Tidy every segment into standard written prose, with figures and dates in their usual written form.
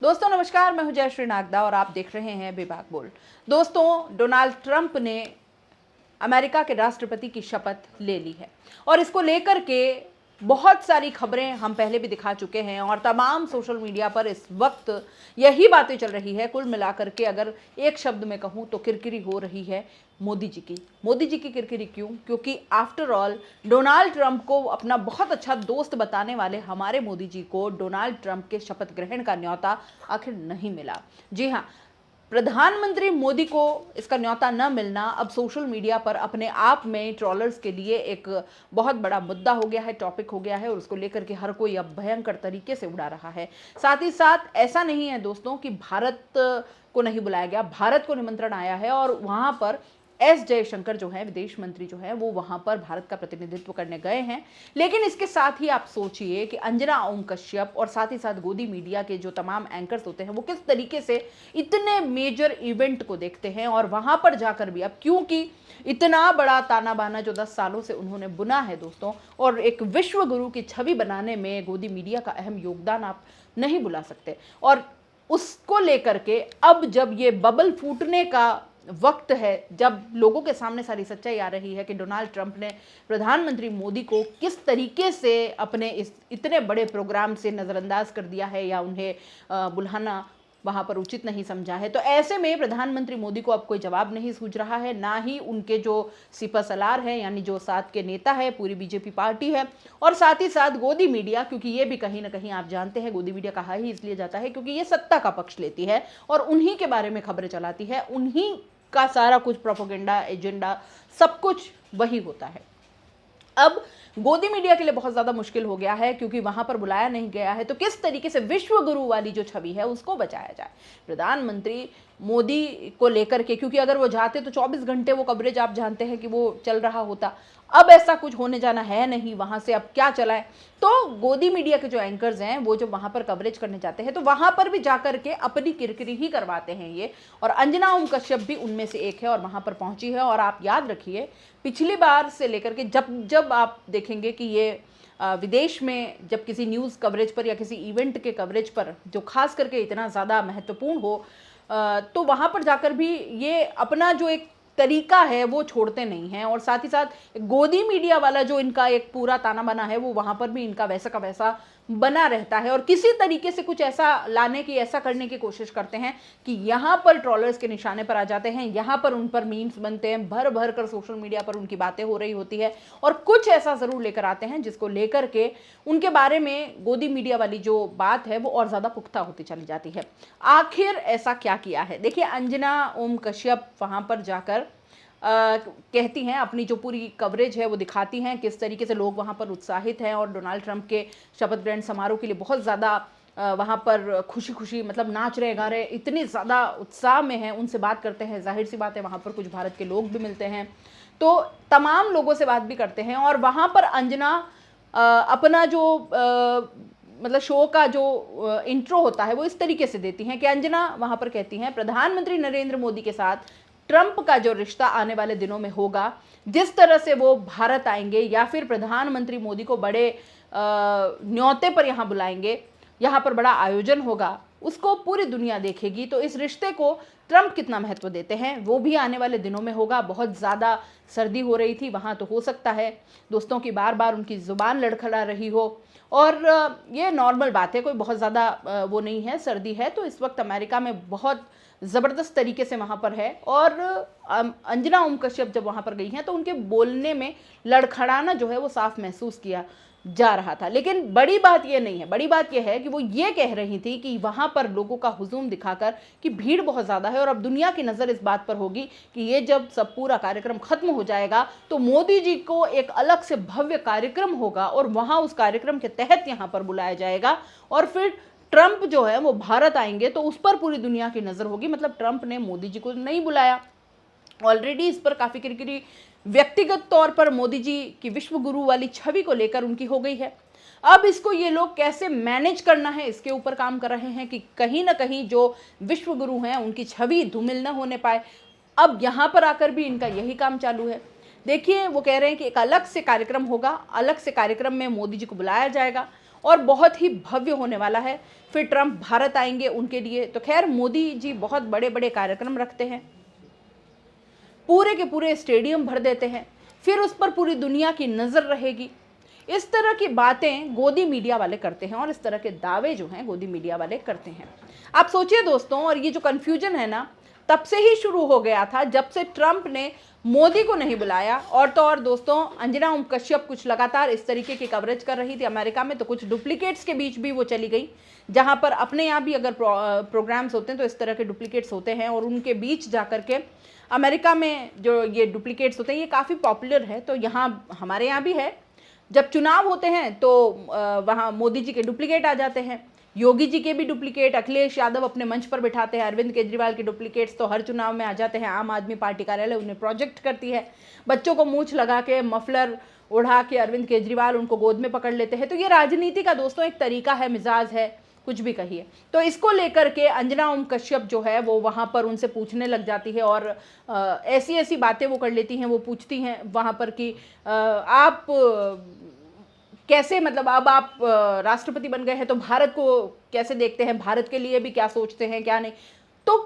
दोस्तों नमस्कार, मैं हूं जयश्री नागदा और आप देख रहे हैं बेबाक बोल। दोस्तों, डोनाल्ड ट्रंप ने अमेरिका के राष्ट्रपति की शपथ ले ली है और इसको लेकर के बहुत सारी खबरें हम पहले भी दिखा चुके हैं और तमाम सोशल मीडिया पर इस वक्त यही बातें चल रही है। कुल मिलाकर के अगर एक शब्द में कहूं तो किरकिरी हो रही है मोदी जी की। मोदी जी की किरकिरी क्यों? क्योंकि आफ्टर ऑल डोनाल्ड ट्रंप को अपना बहुत अच्छा दोस्त बताने वाले हमारे मोदी जी को डोनाल्ड ट्रंप के शपथ ग्रहण का न्योता आखिर नहीं मिला। जी हाँ, प्रधानमंत्री मोदी को इसका न्योता न मिलना अब सोशल मीडिया पर अपने आप में ट्रोलर्स के लिए एक बहुत बड़ा मुद्दा हो गया है, टॉपिक हो गया है और उसको लेकर के हर कोई अब भयंकर तरीके से उड़ा रहा है। साथ ही साथ ऐसा नहीं है दोस्तों कि भारत को नहीं बुलाया गया, भारत को निमंत्रण आया है और वहां पर एस जयशंकर जो है, विदेश मंत्री जो है, वो वहां पर भारत का प्रतिनिधित्व करने गए हैं। लेकिन इसके साथ ही आप सोचिए कि अंजना ओम कश्यप और साथ ही साथ गोदी मीडिया के जो तमाम एंकर्स होते हैं वो किस तरीके से इतने मेजर इवेंट को देखते हैं और वहां पर जाकर भी अब क्योंकि इतना बड़ा ताना बाना जो 10 सालों से उन्होंने बुना है दोस्तों, और एक विश्व गुरु की छवि बनाने में गोदी मीडिया का अहम योगदान आप नहीं भुला सकते। और उसको लेकर के अब जब ये बबल फूटने का वक्त है, जब लोगों के सामने सारी सच्चाई आ रही है कि डोनाल्ड ट्रंप ने प्रधानमंत्री मोदी को किस तरीके से अपने इस इतने बड़े प्रोग्राम से नज़रअंदाज कर दिया है या उन्हें बुलाना वहां पर उचित नहीं समझा है, तो ऐसे में प्रधानमंत्री मोदी को अब कोई जवाब नहीं सूझ रहा है। ना ही उनके जो सिपा सलार है यानी जो साथ के नेता है, पूरी बीजेपी पार्टी है, और साथ ही साथ गोदी मीडिया, क्योंकि ये भी कहीं ना कहीं आप जानते हैं गोदी मीडिया कहा ही इसलिए जाता है क्योंकि ये सत्ता का पक्ष लेती है और उन्हीं के बारे में खबरें चलाती है, उन्हीं का सारा कुछ प्रोपेगेंडा एजेंडा सब कुछ वही होता है। अब गोदी मीडिया के लिए बहुत ज्यादा मुश्किल हो गया है क्योंकि वहां पर बुलाया नहीं गया है, तो किस तरीके से विश्व गुरु वाली जो छवि है उसको बचाया जाए प्रधानमंत्री मोदी को लेकर के, क्योंकि अगर वो जाते तो 24 घंटे वो कवरेज आप जानते हैं कि वो चल रहा होता। अब ऐसा कुछ होने जाना है नहीं, वहां से अब क्या चला है, तो गोदी मीडिया के जो एंकर्स हैं वो जो वहां पर कवरेज करने जाते हैं तो वहां पर भी जाकर के अपनी किरकिरी ही करवाते हैं ये, और अंजना ओम कश्यप भी उनमें से एक है और वहां पर पहुंची है। और आप याद रखिए पिछली बार से लेकर के जब जब आप देखेंगे कि ये विदेश में जब किसी न्यूज़ कवरेज पर या किसी इवेंट के कवरेज पर जो खास करके इतना ज़्यादा महत्वपूर्ण हो, तो वहाँ पर जाकर भी ये अपना जो एक तरीका है वो छोड़ते नहीं हैं। और साथ ही साथ गोदी मीडिया वाला जो इनका एक पूरा ताना बाना है वो वहाँ पर भी इनका वैसा का वैसा बना रहता है और किसी तरीके से कुछ ऐसा लाने की, ऐसा करने की कोशिश करते हैं कि यहाँ पर ट्रोलर्स के निशाने पर आ जाते हैं, यहाँ पर उन पर मीम्स बनते हैं, भर भर कर सोशल मीडिया पर उनकी बातें हो रही होती है और कुछ ऐसा ज़रूर लेकर आते हैं जिसको लेकर के उनके बारे में गोदी मीडिया वाली जो बात है वो और ज़्यादा पुख्ता होती चली जाती है। आखिर ऐसा क्या किया है? देखिए, अंजना ओम कश्यप वहाँ पर जाकर कहती हैं, अपनी जो पूरी कवरेज है वो दिखाती हैं किस तरीके से लोग वहाँ पर उत्साहित हैं और डोनाल्ड ट्रंप के शपथ ग्रहण समारोह के लिए बहुत ज़्यादा वहाँ पर खुशी खुशी मतलब नाच रहे गा रहे, इतनी ज़्यादा उत्साह में हैं। उनसे बात करते हैं, जाहिर सी बात है वहाँ पर कुछ भारत के लोग भी मिलते हैं, तो तमाम लोगों से बात भी करते हैं। और वहाँ पर अंजना अपना जो मतलब शो का जो इंट्रो होता है वो इस तरीके से देती हैं कि अंजना वहाँ पर कहती हैं, प्रधानमंत्री नरेंद्र मोदी के साथ ट्रंप का जो रिश्ता आने वाले दिनों में होगा, जिस तरह से वो भारत आएंगे या फिर प्रधानमंत्री मोदी को बड़े न्योते पर यहाँ बुलाएंगे, यहाँ पर बड़ा आयोजन होगा, उसको पूरी दुनिया देखेगी। तो इस रिश्ते को ट्रंप कितना महत्व देते हैं वो भी आने वाले दिनों में होगा। बहुत ज़्यादा सर्दी हो रही थी वहाँ, तो हो सकता है दोस्तों की बार बार उनकी ज़ुबान लड़खड़ा रही हो, और ये नॉर्मल बात है, कोई बहुत ज़्यादा वो नहीं है। सर्दी है तो इस वक्त अमेरिका में बहुत ज़बरदस्त तरीके से वहाँ पर है, और अंजना ओम कश्यप जब वहाँ पर गई हैं तो उनके बोलने में लड़खड़ाना जो है वो साफ महसूस किया जा रहा था। लेकिन बड़ी बात ये नहीं है, बड़ी बात ये है कि वो ये कह रही थी कि वहाँ पर लोगों का हुजूम दिखाकर कि भीड़ बहुत ज़्यादा है और अब दुनिया की नज़र इस बात पर होगी कि ये जब सब पूरा कार्यक्रम ख़त्म हो जाएगा तो मोदी जी को एक अलग से भव्य कार्यक्रम होगा और वहाँ उस कार्यक्रम के तहत यहाँ पर बुलाया जाएगा और फिर ट्रंप जो है वो भारत आएंगे तो उस पर पूरी दुनिया की नज़र होगी। मतलब ट्रंप ने मोदी जी को नहीं बुलाया, ऑलरेडी इस पर काफ़ी किरकिरी व्यक्तिगत तौर पर मोदी जी की विश्व गुरु वाली छवि को लेकर उनकी हो गई है। अब इसको ये लोग कैसे मैनेज करना है इसके ऊपर काम कर रहे हैं कि कहीं ना कहीं जो विश्व गुरु हैं उनकी छवि धूमिल न होने पाए। अब यहाँ पर आकर भी इनका यही काम चालू है। देखिए, वो कह रहे हैं कि एक अलग से कार्यक्रम होगा, अलग से कार्यक्रम में मोदी जी को बुलाया जाएगा और बहुत ही भव्य होने वाला है। फिर ट्रंप भारत आएंगे उनके लिए, तो खैर मोदी जी बहुत बड़े बड़े कार्यक्रम रखते हैं, पूरे के पूरे स्टेडियम भर देते हैं, फिर उस पर पूरी दुनिया की नज़र रहेगी। इस तरह की बातें गोदी मीडिया वाले करते हैं और इस तरह के दावे जो हैं गोदी मीडिया वाले करते हैं। आप सोचिए दोस्तों, और ये जो कन्फ्यूजन है ना, तब से ही शुरू हो गया था जब से ट्रंप ने मोदी को नहीं बुलाया। और तो और दोस्तों, अंजना ओम कश्यप कुछ लगातार इस तरीके की कवरेज कर रही थी अमेरिका में, तो कुछ डुप्लीकेट्स के बीच भी वो चली गई, जहां पर अपने यहाँ भी अगर प्रोग्राम्स होते हैं तो इस तरह के डुप्लीकेट्स होते हैं, और उनके बीच जाकर के अमेरिका में जो ये डुप्लीकेट्स होते हैं ये काफ़ी पॉपुलर है। तो यहाँ हमारे यहाँ भी है, जब चुनाव होते हैं तो वहाँ मोदी जी के डुप्लीकेट आ जाते हैं, योगी जी के भी डुप्लीकेट, अखिलेश यादव अपने मंच पर बिठाते हैं, अरविंद केजरीवाल के डुप्लीकेट्स तो हर चुनाव में आ जाते हैं। आम आदमी पार्टी कार्यालय उन्हें प्रोजेक्ट करती है, बच्चों को मूंछ लगा के मफलर उड़ा के अरविंद केजरीवाल उनको गोद में पकड़ लेते हैं। तो ये राजनीति का दोस्तों एक तरीका है, मिजाज है, कुछ भी कहिए। तो इसको लेकर के अंजना ओम कश्यप जो है वो वहाँ पर उनसे पूछने लग जाती है, और ऐसी ऐसी बातें वो कर लेती हैं, वो पूछती हैं वहाँ पर कि आप कैसे, मतलब अब आप राष्ट्रपति बन गए हैं तो भारत को कैसे देखते हैं, भारत के लिए भी क्या सोचते हैं क्या नहीं। तो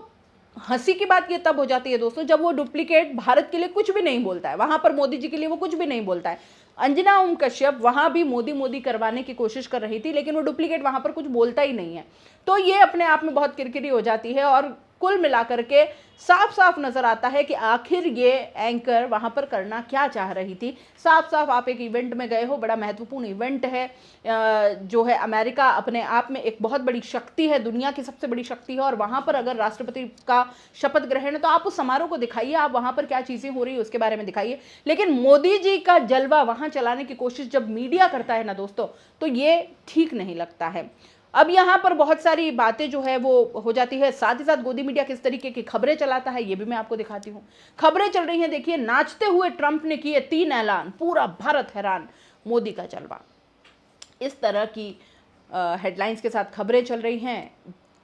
हंसी की बात ये तब हो जाती है दोस्तों जब वो डुप्लीकेट भारत के लिए कुछ भी नहीं बोलता है, वहाँ पर मोदी जी के लिए वो कुछ भी नहीं बोलता है। अंजना ओम कश्यप वहाँ भी मोदी मोदी करवाने की कोशिश कर रही थी, लेकिन वो डुप्लीकेट वहाँ पर कुछ बोलता ही नहीं है। तो ये अपने आप में बहुत किरकिरी हो जाती है, और कुल मिलाकर के साफ साफ नजर आता है कि आखिर ये एंकर वहां पर करना क्या चाह रही थी। साफ साफ आप एक इवेंट में गए हो, बड़ा महत्वपूर्ण इवेंट है, जो है अमेरिका अपने आप में एक बहुत बड़ी शक्ति है, दुनिया की सबसे बड़ी शक्ति है, और वहां पर अगर राष्ट्रपति का शपथ ग्रहण है तो आप उस समारोह को दिखाइए, आप वहां पर क्या चीजें हो रही है उसके बारे में दिखाइए। लेकिन मोदी जी का जलवा वहां चलाने की कोशिश जब मीडिया करता है ना दोस्तों, तो ये ठीक नहीं लगता है। अब यहाँ पर बहुत सारी बातें जो है वो हो जाती है, साथ ही साथ गोदी मीडिया किस तरीके की खबरें चलाता है ये भी मैं आपको दिखाती हूँ। खबरें चल रही हैं, देखिए, नाचते हुए ट्रंप ने किए 3 ऐलान, पूरा भारत हैरान, मोदी का जलवा। इस तरह की हेडलाइंस के साथ खबरें चल रही हैं।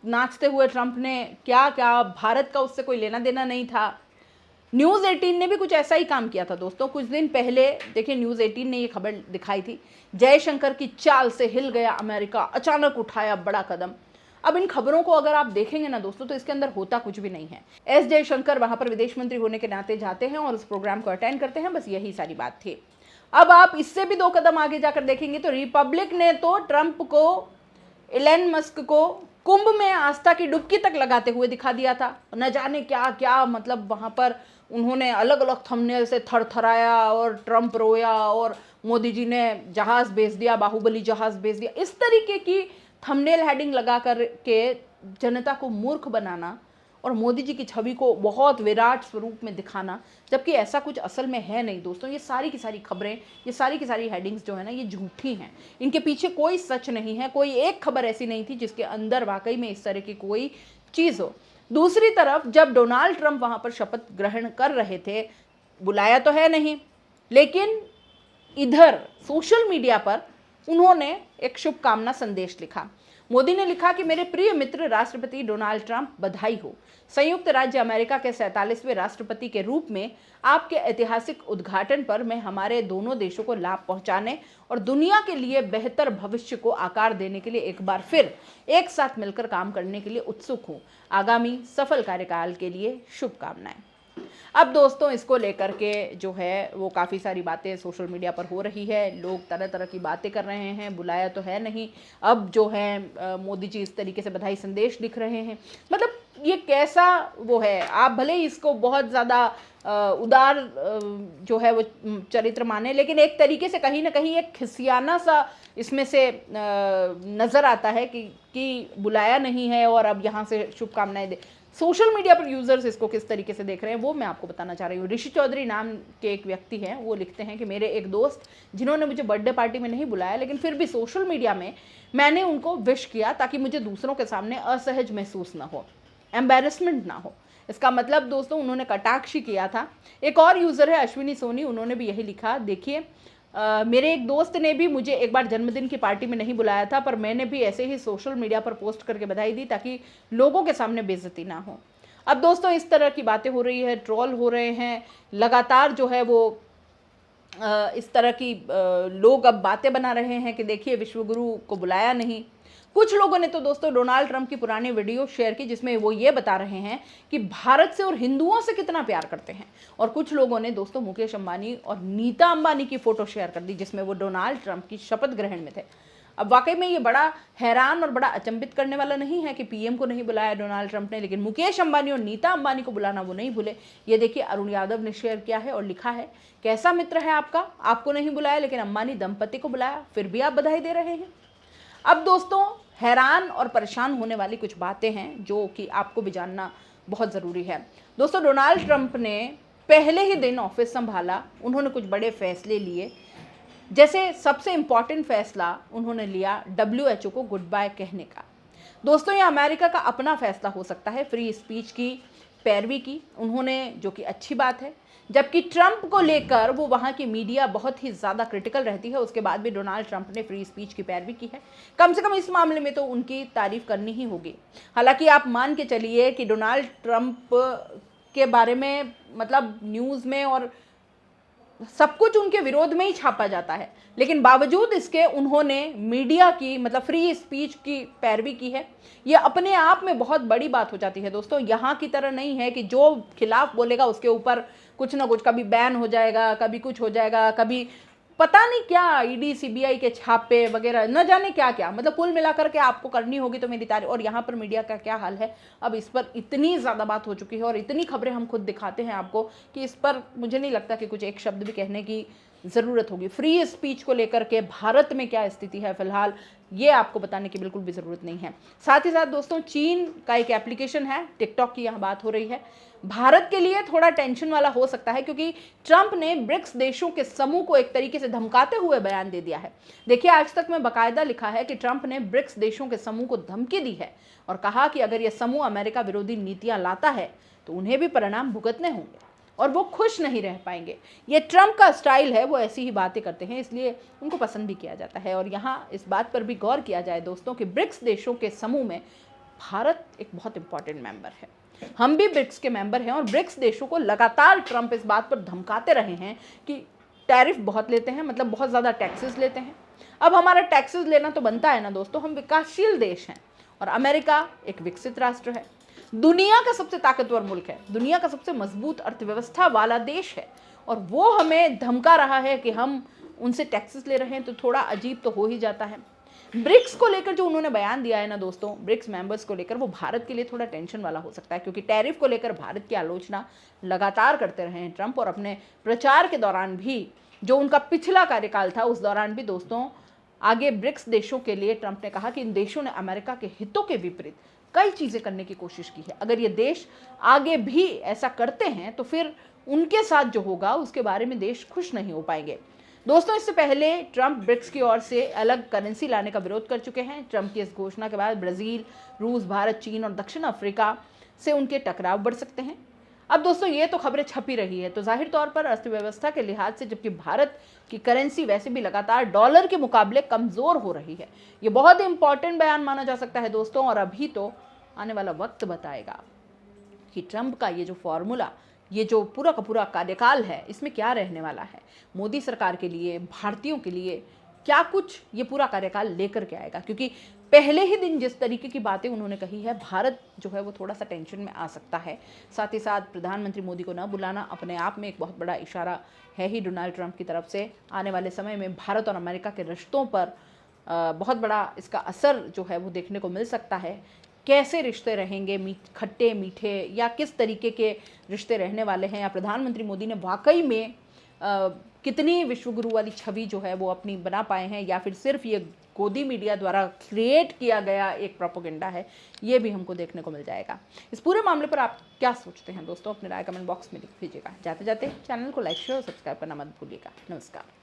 नाचते हुए ट्रंप ने क्या क्या, भारत का उससे कोई लेना देना नहीं था। न्यूज़ 18 ने भी कुछ ऐसा ही काम किया था दोस्तों। कुछ दिन पहले देखिए न्यूज़ 18 ने ये खबर दिखाई थी, जयशंकर की चाल से हिल गया अमेरिका, अचानक उठाया बड़ा कदम। अब इन खबरों को अगर आप देखेंगे ना दोस्तों तो इसके अंदर होता कुछ भी नहीं है। एस जयशंकर वहां पर विदेश मंत्री होने के नाते जाते हैं और उस प्रोग्राम को अटेंड करते हैं, बस यही सारी बात थी। अब आप इससे भी 2 कदम आगे जाकर देखेंगे तो रिपब्लिक ने तो ट्रंप को, इलन मस्क को कुंभ में आस्था की डुबकी तक लगाते हुए दिखा दिया था। न जाने क्या क्या, मतलब वहां पर उन्होंने अलग अलग थंबनेल से थरथराया और ट्रंप रोया और मोदी जी ने जहाज भेज दिया, बाहुबली जहाज भेज दिया, इस तरीके की थंबनेल हेडिंग लगा कर के जनता को मूर्ख बनाना और मोदी जी की छवि को बहुत विराट स्वरूप में दिखाना, जबकि ऐसा कुछ असल में है नहीं दोस्तों। ये सारी की सारी खबरें, ये सारी की सारी हेडिंग्स जो है ना, ये झूठी हैं, इनके पीछे कोई सच नहीं है। कोई एक खबर ऐसी नहीं थी जिसके अंदर वाकई में इस तरह की कोई चीज़ हो। दूसरी तरफ जब डोनाल्ड ट्रंप वहाँ पर शपथ ग्रहण कर रहे थे, बुलाया तो है नहीं, लेकिन इधर सोशल मीडिया पर उन्होंने एक शुभकामना संदेश लिखा। मोदी ने लिखा कि मेरे प्रिय मित्र राष्ट्रपति डोनाल्ड ट्रंप, बधाई हो। संयुक्त राज्य अमेरिका के 47वें राष्ट्रपति के रूप में आपके ऐतिहासिक उद्घाटन पर मैं हमारे दोनों देशों को लाभ पहुंचाने और दुनिया के लिए बेहतर भविष्य को आकार देने के लिए एक बार फिर एक साथ मिलकर काम करने के लिए उत्सुक हूं। आगामी सफल कार्यकाल के लिए शुभकामनाएं। अब दोस्तों इसको लेकर के जो है वो काफ़ी सारी बातें सोशल मीडिया पर हो रही है, लोग तरह तरह की बातें कर रहे हैं, बुलाया तो है नहीं। अब जो है मोदी जी इस तरीके से बधाई संदेश लिख रहे हैं, मतलब ये कैसा वो है। आप भले ही इसको बहुत ज़्यादा उदार जो है वो चरित्र माने, लेकिन एक तरीके से कहीं ना कहीं एक खिसियाना सा इसमें से नज़र आता है कि बुलाया नहीं है और अब यहाँ से शुभकामनाएं दे। सोशल मीडिया पर यूजर्स इसको किस तरीके से देख रहे हैं वो मैं आपको बताना चाह रही हूँ। ऋषि चौधरी नाम के एक व्यक्ति हैं, वो लिखते हैं कि मेरे एक दोस्त जिन्होंने मुझे बर्थडे पार्टी में नहीं बुलाया, लेकिन फिर भी सोशल मीडिया में मैंने उनको विश किया ताकि मुझे दूसरों के सामने असहज महसूस ना हो, एम्बेरसमेंट ना हो। इसका मतलब दोस्तों उन्होंने कटाक्ष किया था। एक और यूज़र है अश्विनी सोनी, उन्होंने भी यही लिखा, देखिए मेरे एक दोस्त ने भी मुझे एक बार जन्मदिन की पार्टी में नहीं बुलाया था, पर मैंने भी ऐसे ही सोशल मीडिया पर पोस्ट करके बधाई दी ताकि लोगों के सामने बेइज्जती ना हो। अब दोस्तों इस तरह की बातें हो रही है, ट्रोल हो रहे हैं लगातार, जो है वो इस तरह की लोग अब बातें बना रहे हैं कि देखिए विश्वगुरु को बुलाया नहीं। कुछ लोगों ने तो दोस्तों डोनाल्ड ट्रंप की पुरानी वीडियो शेयर की जिसमें वो ये बता रहे हैं कि भारत से और हिंदुओं से कितना प्यार करते हैं। और कुछ लोगों ने दोस्तों मुकेश अंबानी और नीता अंबानी की फोटो शेयर कर दी जिसमें वो डोनाल्ड ट्रंप की शपथ ग्रहण में थे। अब वाकई में ये बड़ा हैरान और बड़ा अचंभित करने वाला नहीं है कि पीएम को नहीं बुलाया डोनाल्ड ट्रंप ने, लेकिन मुकेश अंबानी और नीता अंबानी को बुलाना वो नहीं भूले। ये देखिए अरुण यादव ने शेयर किया है और लिखा है, कैसा मित्र है आपका, आपको नहीं बुलाया लेकिन अंबानी दंपति को बुलाया, फिर भी आप बधाई दे रहे हैं। अब दोस्तों हैरान और परेशान होने वाली कुछ बातें हैं जो कि आपको भी जानना बहुत ज़रूरी है। दोस्तों डोनाल्ड ट्रंप ने पहले ही दिन ऑफिस संभाला, उन्होंने कुछ बड़े फैसले लिए। जैसे सबसे इम्पॉर्टेंट फैसला उन्होंने लिया WHO को गुड बाय कहने का। दोस्तों ये अमेरिका का अपना फैसला हो सकता है, फ्री स्पीच की पैरवी की उन्होंने, जो कि अच्छी बात है। जबकि ट्रंप को लेकर वो वहाँ की मीडिया बहुत ही ज़्यादा क्रिटिकल रहती है, उसके बाद भी डोनाल्ड ट्रंप ने फ्री स्पीच की पैरवी की है। कम से कम इस मामले में तो उनकी तारीफ करनी ही होगी। हालांकि आप मान के चलिए कि डोनाल्ड ट्रंप के बारे में मतलब न्यूज़ में और सब कुछ उनके विरोध में ही छापा जाता है, लेकिन बावजूद इसके उन्होंने मीडिया की मतलब फ्री स्पीच की पैरवी की है। ये अपने आप में बहुत बड़ी बात हो जाती है दोस्तों। यहाँ की तरह नहीं है कि जो खिलाफ बोलेगा उसके ऊपर कुछ ना कुछ, कभी बैन हो जाएगा, कभी कुछ हो जाएगा, कभी पता नहीं क्या ईडी सीबीआई के छापे वगैरह न जाने क्या क्या, मतलब कुल मिलाकर के आपको करनी होगी तो मेरी तारीफ। और यहाँ पर मीडिया का क्या हाल है, अब इस पर इतनी ज़्यादा बात हो चुकी है और इतनी खबरें हम खुद दिखाते हैं आपको कि इस पर मुझे नहीं लगता कि कुछ एक शब्द भी कहने की ज़रूरत होगी। फ्री स्पीच को लेकर के भारत में क्या स्थिति है फिलहाल, ये आपको बताने की बिल्कुल भी ज़रूरत नहीं है। साथ ही साथ दोस्तों चीन का एक एप्लीकेशन है टिकटॉक की, यहाँ बात हो रही है, भारत के लिए थोड़ा टेंशन वाला हो सकता है क्योंकि ट्रंप ने ब्रिक्स देशों के समूह को एक तरीके से धमकाते हुए बयान दे दिया है। देखिए आज तक में बाकायदा लिखा है कि ट्रंप ने ब्रिक्स देशों के समूह को धमकी दी है और कहा कि अगर यह समूह अमेरिका विरोधी नीतियां लाता है तो उन्हें भी परिणाम भुगतने होंगे और वो खुश नहीं रह पाएंगे। ये ट्रंप का स्टाइल है, वो ऐसी ही बातें करते हैं, इसलिए उनको पसंद भी किया जाता है। और यहाँ इस बात पर भी गौर किया जाए दोस्तों कि ब्रिक्स देशों के समूह में भारत एक बहुत इंपॉर्टेंट मेंबर है। हम भी ब्रिक्स के मेंबर हैं और ब्रिक्स देशों को लगातार ट्रंप इस बात पर धमकाते रहे हैं कि टैरिफ बहुत लेते हैं, मतलब बहुत ज़्यादा टैक्सेस लेते हैं। अब हमारा टैक्सेस लेना तो बनता है ना दोस्तों, हम विकासशील देश हैं और अमेरिका एक विकसित राष्ट्र है, दुनिया का सबसे ताकतवर मुल्क है, दुनिया का सबसे मजबूत अर्थव्यवस्था वाला देश है और वो हमें धमका रहा है कि हम उनसे टैक्सेस ले रहे हैं, तो थोड़ा अजीब तो हो ही जाता है। ब्रिक्स को लेकर जो उन्होंने बयान दिया है ना दोस्तों, ब्रिक्स मेंबर्स को लेकर, वो भारत के लिए थोड़ा टेंशन वाला हो सकता है क्योंकि टैरिफ को लेकर भारत की आलोचना लगातार करते रहे हैं ट्रंप। और अपने प्रचार के दौरान भी, जो उनका पिछला कार्यकाल था उस दौरान भी दोस्तों, आगे ब्रिक्स देशों के लिए ट्रंप ने कहा कि इन देशों ने अमेरिका के हितों के विपरीत कई चीज़ें करने की कोशिश की है। अगर ये देश आगे भी ऐसा करते हैं तो फिर उनके साथ जो होगा उसके बारे में देश खुश नहीं हो पाएंगे। दोस्तों इससे पहले ट्रंप ब्रिक्स की ओर से अलग करेंसी लाने का विरोध कर चुके हैं। ट्रंप की इस घोषणा के बाद ब्राज़ील, रूस, भारत, चीन और दक्षिण अफ्रीका से उनके टकराव बढ़ सकते हैं। अब दोस्तों ये तो खबरें छपी रही है, तो जाहिर तौर पर अर्थव्यवस्था के लिहाज से, जबकि भारत की करेंसी वैसे भी लगातार डॉलर के मुकाबले कमज़ोर हो रही है, ये बहुत इंपॉर्टेंट बयान माना जा सकता है दोस्तों। और अभी तो आने वाला वक्त बताएगा कि ट्रंप का ये जो फॉर्मूला, ये जो पूरा का पूरा कार्यकाल है, इसमें क्या रहने वाला है। मोदी सरकार के लिए, भारतीयों के लिए क्या कुछ ये पूरा कार्यकाल लेकर के आएगा, क्योंकि पहले ही दिन जिस तरीके की बातें उन्होंने कही है, भारत जो है वो थोड़ा सा टेंशन में आ सकता है। साथ ही साथ प्रधानमंत्री मोदी को न बुलाना अपने आप में एक बहुत बड़ा इशारा है ही डोनाल्ड ट्रंप की तरफ से। आने वाले समय में भारत और अमेरिका के रिश्तों पर बहुत बड़ा इसका असर जो है वो देखने को मिल सकता है। कैसे रिश्ते रहेंगे, खट्टे मीठे, या किस तरीके के रिश्ते रहने वाले हैं, या प्रधानमंत्री मोदी ने वाकई में कितनी विश्वगुरु वाली छवि जो है वो अपनी बना पाए हैं, या फिर सिर्फ ये गोदी मीडिया द्वारा क्रिएट किया गया एक प्रोपेगेंडा है, ये भी हमको देखने को मिल जाएगा। इस पूरे मामले पर आप क्या सोचते हैं दोस्तों, अपनी राय कमेंट बॉक्स में लिख दीजिएगा। जाते जाते चैनल को लाइक, शेयर और सब्सक्राइब करना मत भूलिएगा। नमस्कार।